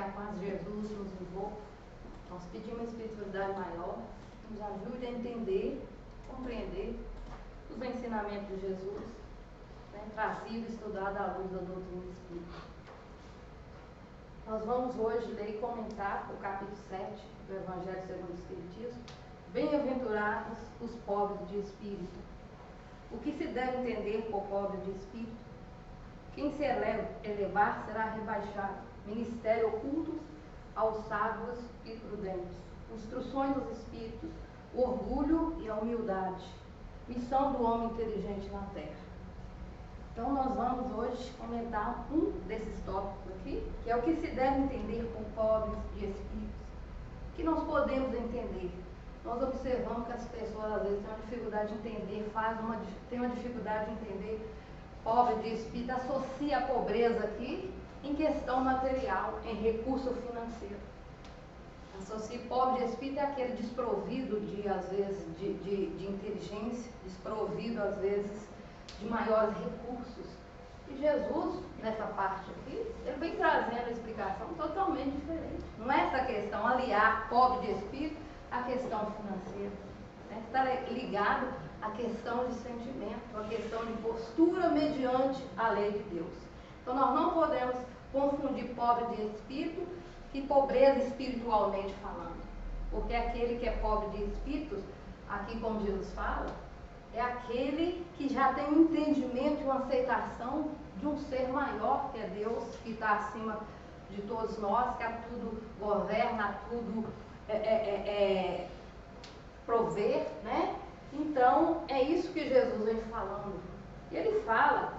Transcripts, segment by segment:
a paz de Jesus nos envolva. Nós pedimos uma espiritualidade maior, que nos ajude a entender, compreender os ensinamentos de Jesus, né, trazido e estudado à luz da doutrina espírita. Nós vamos hoje ler e comentar o capítulo 7 do Evangelho segundo o Espiritismo. Bem-aventurados os pobres de espírito. O que se deve entender por pobre de espírito? Quem se elevar será rebaixado. Ministério ocultos aos sábios e prudentes. Instruções dos espíritos, o orgulho e a humildade. Missão do homem inteligente na terra. Então nós vamos hoje comentar um desses tópicos aqui, que é o que se deve entender por pobres de espíritos. O que nós podemos entender? Nós observamos que as pessoas às vezes têm uma dificuldade de entender, têm uma dificuldade de entender pobre de espírito, associa a pobreza aqui em questão material, em recurso financeiro. Associa pobre de espírito é aquele desprovido de, às vezes, de inteligência, desprovido, às vezes, de maiores recursos. E Jesus, nessa parte aqui, ele vem trazendo a explicação totalmente diferente. Não é essa questão, aliar pobre de espírito à questão financeira. Né? Está ligado à questão de sentimento, à questão de postura mediante a lei de Deus. Então nós não podemos confundir pobre de espírito e pobreza espiritualmente falando. Porque aquele que é pobre de espírito, aqui como Jesus fala, é aquele que já tem um entendimento e uma aceitação de um ser maior, que é Deus, que está acima de todos nós, que a tudo governa, a tudo prover, né? Então, é isso que Jesus vem falando. E ele fala,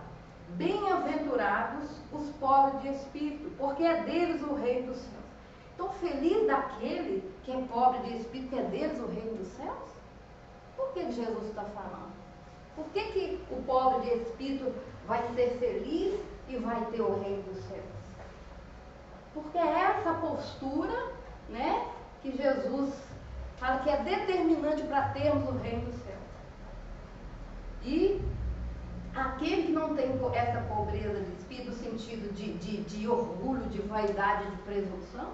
bem-aventurados os pobres de espírito, porque é deles o reino dos céus. Então, feliz daquele que é pobre de espírito, que é deles o reino dos céus? Por que Jesus está falando? Por que o pobre de espírito vai ser feliz e vai ter o reino dos céus? Porque é essa postura, né, que Jesus fala que é determinante para termos o reino dos céus. E aquele que não tem essa pobreza de espírito, no sentido de orgulho, de vaidade, de presunção,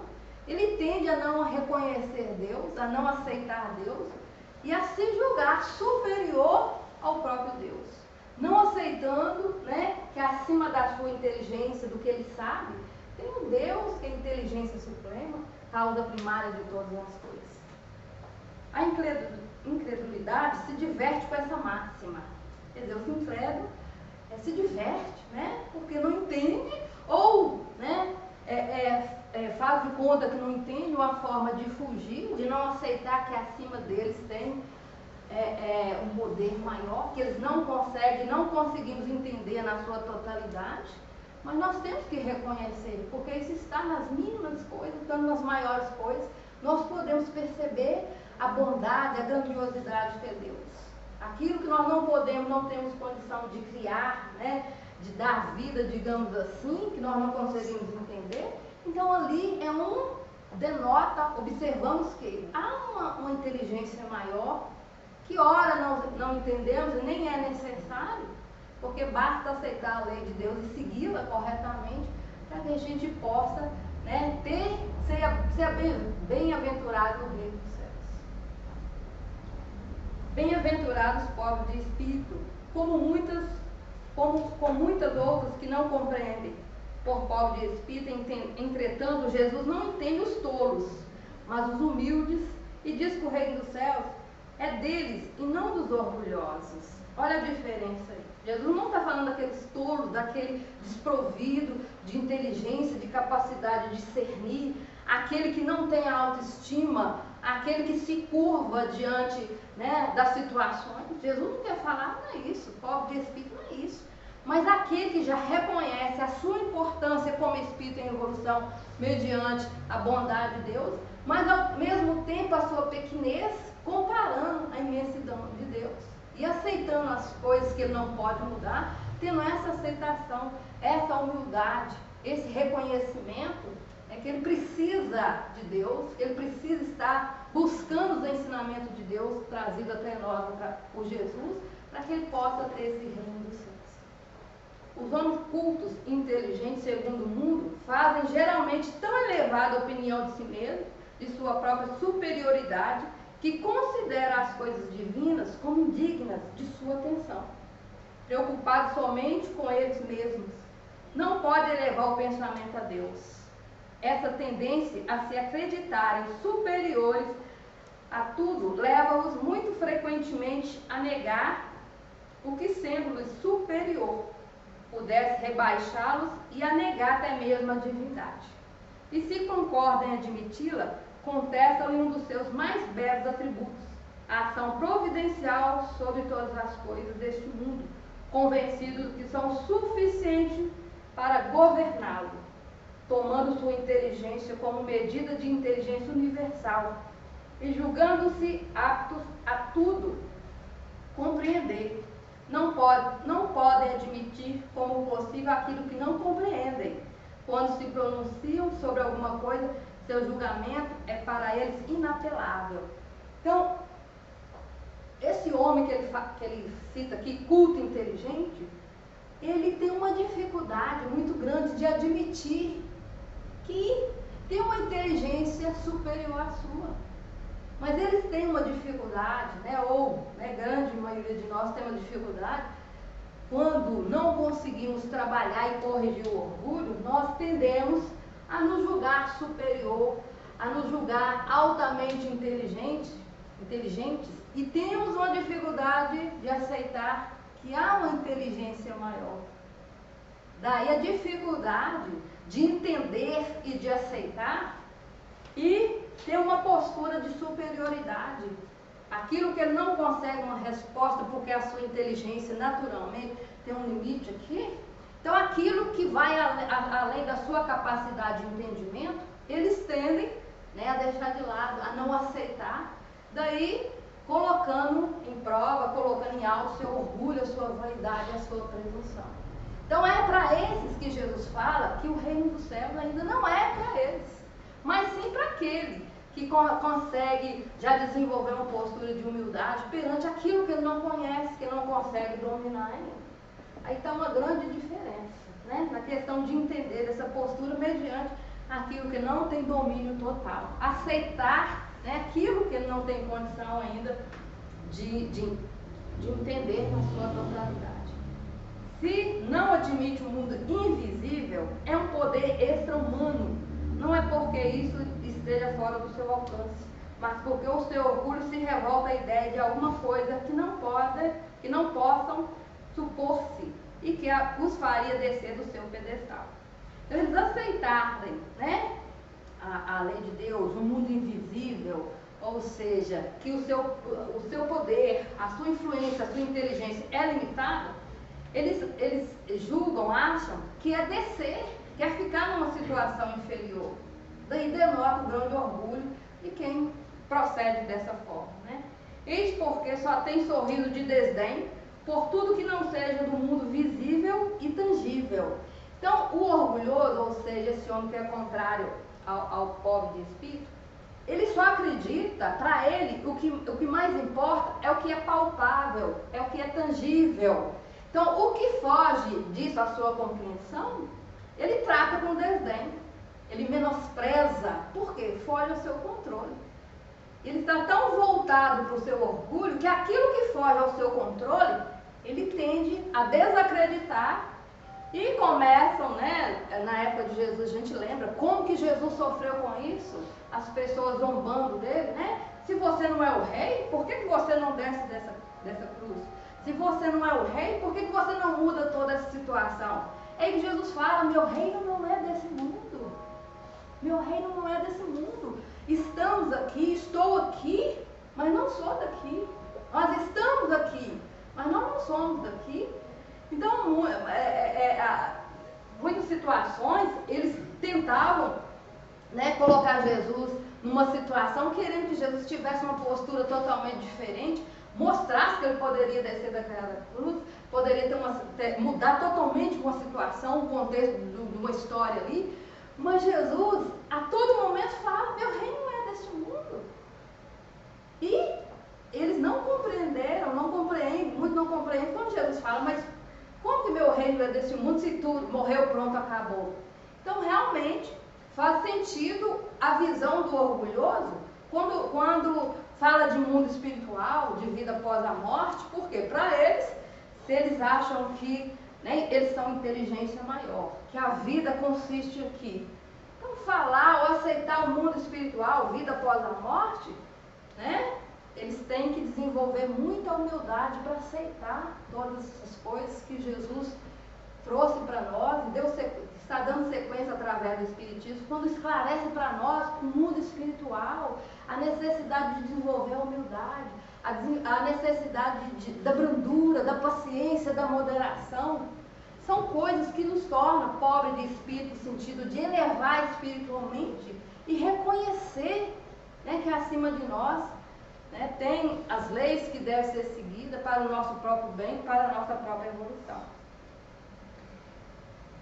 ele tende a não reconhecer Deus, a não aceitar Deus e a se julgar superior ao próprio Deus. Não aceitando, né, que acima da sua inteligência, do que ele sabe, tem um Deus que é a inteligência suprema, causa primária de todas as coisas. A incredulidade se diverte com essa máxima. Quer dizer, os incrédulos se diverte, né, porque não entende ou, né, faz de conta que não entende, uma forma de fugir, de não aceitar que acima deles tem um poder maior, que eles não conseguem, não conseguimos entender na sua totalidade, mas nós temos que reconhecer, porque isso está nas mínimas coisas, tanto nas maiores coisas, nós podemos perceber a bondade, a grandiosidade que é Deus. Aquilo que nós não podemos, não temos condição de criar, né, de dar vida, digamos assim, que nós não conseguimos entender, então ali denota, observamos que há uma inteligência maior, que ora não entendemos e nem é necessário, porque basta aceitar a lei de Deus e segui-la corretamente, para que a gente possa, né, ser bem-aventurado no reino dos céus. Bem-aventurados pobres de espírito, com muitas outras que não compreendem. Por pobre de espírito, entretanto, Jesus não entende os tolos, mas os humildes, e diz que o reino dos céus é deles e não dos orgulhosos. Olha a diferença aí. Jesus não está falando daqueles tolos, daquele desprovido de inteligência, de capacidade de discernir, aquele que não tem autoestima, aquele que se curva diante, né, das situações. Jesus não quer falar, não é isso. Pobre de espírito não é isso. Mas aquele que já reconhece a sua importância como espírito em evolução mediante a bondade de Deus, mas ao mesmo tempo a sua pequenez, comparando a imensidão de Deus e aceitando as coisas que ele não pode mudar, tendo essa aceitação, essa humildade, esse reconhecimento, é que ele precisa de Deus, ele precisa estar buscando os ensinamentos de Deus trazidos até nós por Jesus, para que ele possa ter esse reino dos céus. Os homens cultos e inteligentes, segundo o mundo, fazem geralmente tão elevado elevada opinião de si mesmo, de sua própria superioridade, que considera as coisas divinas como indignas de sua atenção, preocupados somente com eles mesmos. Não pode elevar o pensamento a Deus. Essa tendência a se acreditarem superiores a tudo leva-os muito frequentemente a negar o que, sendo-lhes superior, pudesse rebaixá-los e a negar até mesmo a divindade. E se concordam em admiti-la, contestam-lhe um dos seus mais belos atributos, a ação providencial sobre todas as coisas deste mundo, convencidos que são suficientes para governá-lo, tomando sua inteligência como medida de inteligência universal e julgando-se aptos a tudo compreender. Não podem admitir como possível aquilo que não compreendem. Quando se pronunciam sobre alguma coisa, seu julgamento é para eles inapelável. Então, esse homem que ele cita aqui, culto inteligente, ele tem uma dificuldade muito grande de admitir que tem uma inteligência superior à sua. Mas eles têm uma dificuldade, grande maioria de nós tem uma dificuldade, quando não conseguimos trabalhar e corrigir o orgulho, nós tendemos a nos julgar superior, a nos julgar altamente inteligentes, e temos uma dificuldade de aceitar que há uma inteligência maior. Daí a dificuldade de entender e de aceitar e ter uma postura de superioridade. Aquilo que ele não consegue uma resposta porque a sua inteligência naturalmente tem um limite aqui. Então aquilo que vai além da sua capacidade de entendimento, eles tendem a deixar de lado, a não aceitar. Daí colocando em prova, colocando em alto seu orgulho, a sua vaidade, a sua presunção. Então é para esses que Jesus fala que o reino dos céus ainda não é para eles, mas sim para aquele que consegue já desenvolver uma postura de humildade perante aquilo que ele não conhece, que ele não consegue dominar ainda. Aí está uma grande diferença, na questão de entender essa postura mediante aquilo que não tem domínio total. Aceitar aquilo que ele não tem condição ainda de entender na sua totalidade. Se não admite o mundo invisível, é um poder extra-humano. Não é porque isso esteja fora do seu alcance, mas porque o seu orgulho se revolta à ideia de alguma coisa que não possam supor-se e que os faria descer do seu pedestal. Então, eles aceitarem, a lei de Deus, o mundo invisível, ou seja, que o seu poder, a sua influência, a sua inteligência é limitada, eles julgam, acham que é descer, que é ficar numa situação inferior. Daí denota o grande orgulho de quem procede dessa forma. Eis porque só tem sorriso de desdém por tudo que não seja do mundo visível e tangível. Então, o orgulhoso, ou seja, esse homem que é contrário ao pobre de espírito, ele só acredita, para ele, o que mais importa é o que é palpável, é o que é tangível. Então, o que foge disso, a sua compreensão, ele trata com desdém, ele menospreza, por quê? Foge ao seu controle. Ele está tão voltado para o seu orgulho que aquilo que foge ao seu controle, ele tende a desacreditar. E começam, na época de Jesus, a gente lembra como que Jesus sofreu com isso, as pessoas zombando dele, Se você não é o rei, por que você não desce dessa cruz? Se você não é o rei, por que você não muda toda essa situação? É que Jesus fala, meu reino não é desse mundo. Meu reino não é desse mundo. Estamos aqui, estou aqui, mas não sou daqui. Nós estamos aqui, mas nós não somos daqui. Então, muitas situações, eles tentavam colocar Jesus numa situação, querendo que Jesus tivesse uma postura totalmente diferente, mostrasse que ele poderia descer daquela cruz, poderia mudar totalmente uma situação, um contexto de uma história ali. Mas Jesus, a todo momento, fala, meu reino não é deste mundo. E eles não compreenderam, muitos não compreendem quando Jesus fala, mas como que meu reino é desse mundo se tudo morreu, pronto, acabou? Então, realmente, faz sentido a visão do orgulhoso quando fala de mundo espiritual, de vida após a morte, porque para eles, se eles acham que, né, eles são inteligência maior, que a vida consiste aqui. Então falar ou aceitar o mundo espiritual, vida após a morte, né, eles têm que desenvolver muita humildade para aceitar todas essas coisas que Jesus trouxe para nós e está dando sequência através do Espiritismo, quando esclarece para nós o mundo espiritual, a necessidade de desenvolver a humildade, a necessidade da brandura, da paciência, da moderação. São coisas que nos tornam pobres de espírito, no sentido de elevar espiritualmente e reconhecer, né, que acima de nós, né, tem as leis que devem ser seguidas para o nosso próprio bem, para a nossa própria evolução.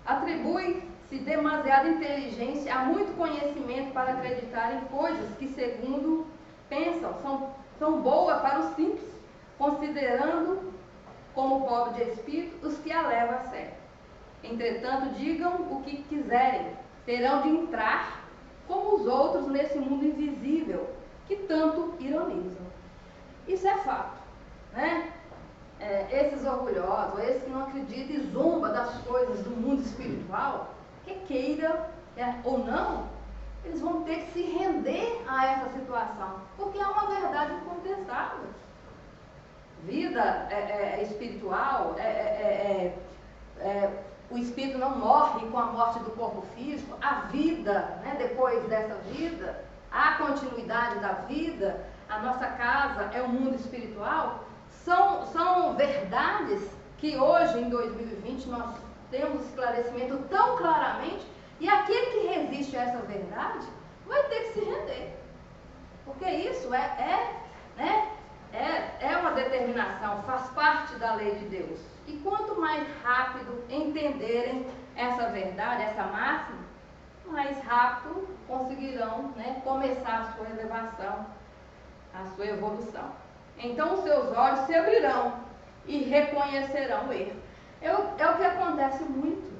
Atribui-se demasiada inteligência a muito conhecimento para acreditar em coisas que, segundo pensam, são boas para os simples, considerando como pobre de espírito os que a levam a sério. Entretanto, digam o que quiserem, terão de entrar como os outros nesse mundo invisível que tanto ironizam. Isso é fato, né? Esses orgulhosos, esses que não acreditam e zombam das coisas do mundo espiritual, que queira, ou não, eles vão ter que se render a essa situação, porque é uma verdade incontestável. Vida espiritual, o espírito não morre com a morte do corpo físico, a vida, né, depois dessa vida, a continuidade da vida, a nossa casa é o mundo espiritual. São verdades que hoje, em 2020, nós temos esclarecimento tão claramente, e aquele que resiste a essa verdade vai ter que se render. Porque isso é uma determinação, faz parte da lei de Deus. E quanto mais rápido entenderem essa verdade, essa máxima, mais rápido conseguirão, né, começar a sua elevação, a sua evolução. Então os seus olhos se abrirão e reconhecerão o erro. É o que acontece muito.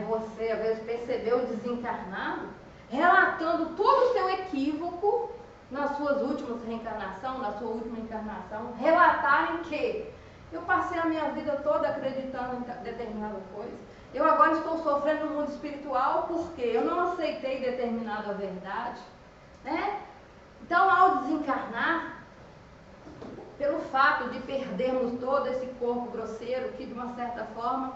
Você, às vezes, percebeu o desencarnado relatando todo o seu equívoco nas suas últimas reencarnações, na sua última encarnação, relatarem que eu passei a minha vida toda acreditando em determinada coisa, eu agora estou sofrendo no mundo espiritual porque eu não aceitei determinada verdade, né? Então, ao desencarnar, pelo fato de perdermos todo esse corpo grosseiro que, de uma certa forma,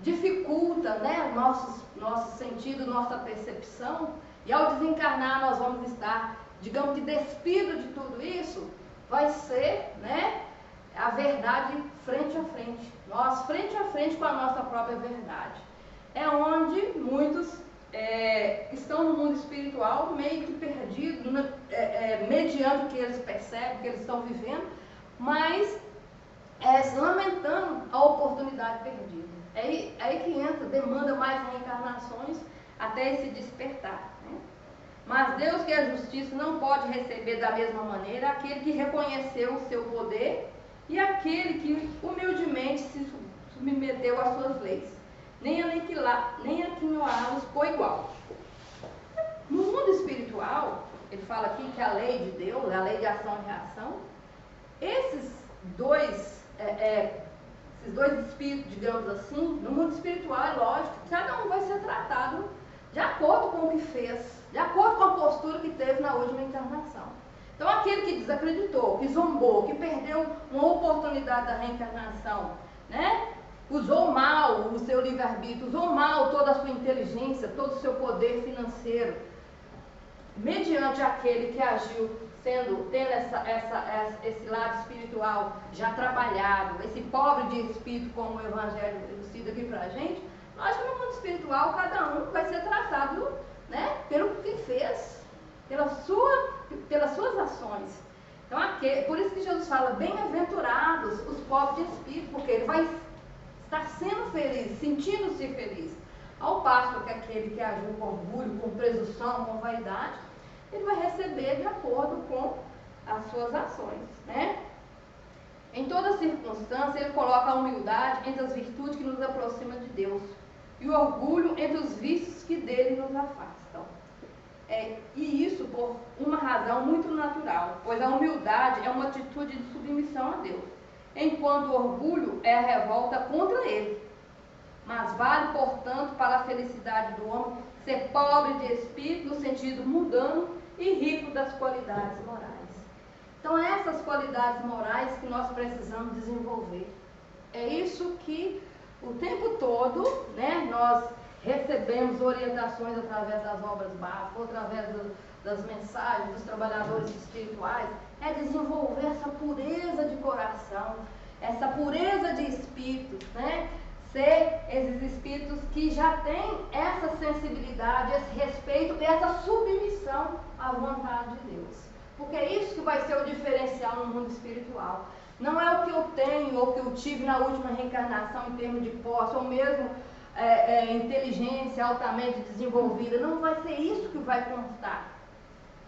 dificulta, né, nosso sentido, nossa percepção, e ao desencarnar nós vamos estar, digamos que despido de tudo isso, vai ser, né, a verdade frente a frente, nós frente a frente com a nossa própria verdade. É onde muitos estão no mundo espiritual meio que perdidos, mediante o que eles percebem, o que eles estão vivendo, mas lamentando a oportunidade perdida. É aí que entra, demanda mais reencarnações até esse despertar, né? Mas Deus, que é justiça, não pode receber da mesma maneira aquele que reconheceu o seu poder e aquele que humildemente se submeteu às suas leis, nem aquinhoá-los por igual. No mundo espiritual, ele fala aqui que a lei de Deus, a lei de ação e reação, esses dois espíritos, digamos assim, no mundo espiritual é lógico que cada um vai ser tratado de acordo com o que fez, de acordo com a postura que teve na última encarnação. Então aquele que desacreditou, que zombou, que perdeu uma oportunidade da reencarnação, né? Usou mal o seu livre-arbítrio, usou mal toda a sua inteligência, todo o seu poder financeiro, mediante aquele que agiu tendo esse lado espiritual já trabalhado, esse pobre de espírito, como o Evangelho elucida aqui pra gente, nós que no mundo espiritual cada um vai ser tratado, né, pelo que fez, pelas suas ações. Então, por isso que Jesus fala, bem-aventurados os pobres de espírito, porque ele vai estar sendo feliz, sentindo-se feliz. Ao passo que aquele que agiu com orgulho, com presunção, com vaidade, ele vai receber de acordo com as suas ações, né? Em toda circunstância, ele coloca a humildade entre as virtudes que nos aproximam de Deus. e o orgulho entre os vícios que dele nos afastam. E isso por uma razão muito natural, pois a humildade é uma atitude de submissão a Deus, enquanto o orgulho é a revolta contra ele. Mas vale, portanto, para a felicidade do homem ser pobre de espírito, no sentido mundano, e rico das qualidades morais. Então, essas qualidades morais que nós precisamos desenvolver. É isso que o tempo todo, né, nós recebemos orientações através das obras básicas, através das mensagens dos trabalhadores espirituais, é desenvolver essa pureza de coração, essa pureza de espírito, né? Ser esses espíritos que já têm essa sensibilidade, esse respeito e essa submissão à vontade de Deus. Porque é isso que vai ser o diferencial no mundo espiritual. Não é o que eu tenho ou que eu tive na última reencarnação em termos de posse, ou mesmo inteligência altamente desenvolvida. Não vai ser isso que vai constar,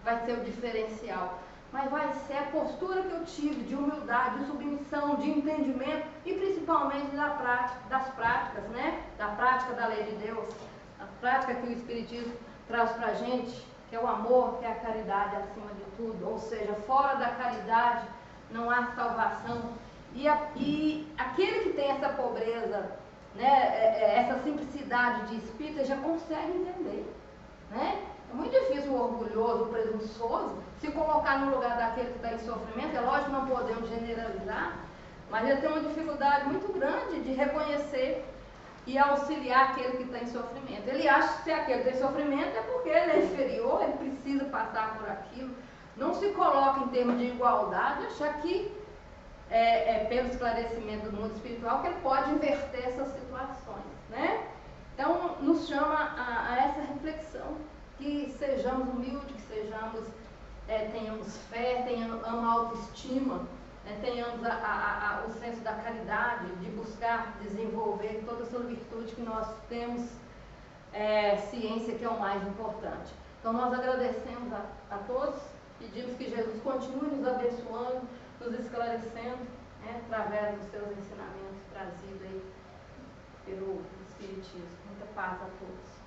vai ser o diferencial. Mas vai ser a postura que eu tive de humildade, de submissão, de entendimento e principalmente das práticas, né? Da prática da lei de Deus, a prática que o Espiritismo traz para a gente, que é o amor, que é a caridade acima de tudo. Ou seja, fora da caridade não há salvação. E aquele que tem essa pobreza, né, essa simplicidade de espírito, já consegue entender, né? É muito difícil o orgulhoso, o presunçoso, se colocar no lugar daquele que está em sofrimento. É lógico que não podemos generalizar, mas ele tem uma dificuldade muito grande de reconhecer e auxiliar aquele que está em sofrimento. Ele acha que se aquele está em sofrimento é porque ele é inferior, ele precisa passar por aquilo. Não se coloca em termos de igualdade, achar que pelo esclarecimento do mundo espiritual que ele pode inverter essas situações, né? Então, nos chama a essa reflexão, que sejamos humildes, que sejamos, tenhamos fé, tenhamos autoestima, tenhamos o senso da caridade, de buscar desenvolver toda essa virtude que nós temos ciência que é o mais importante. Então, nós agradecemos a todos, pedimos que Jesus continue nos abençoando, nos esclarecendo, através dos seus ensinamentos trazidos aí pelo Espiritismo. Muita paz a todos.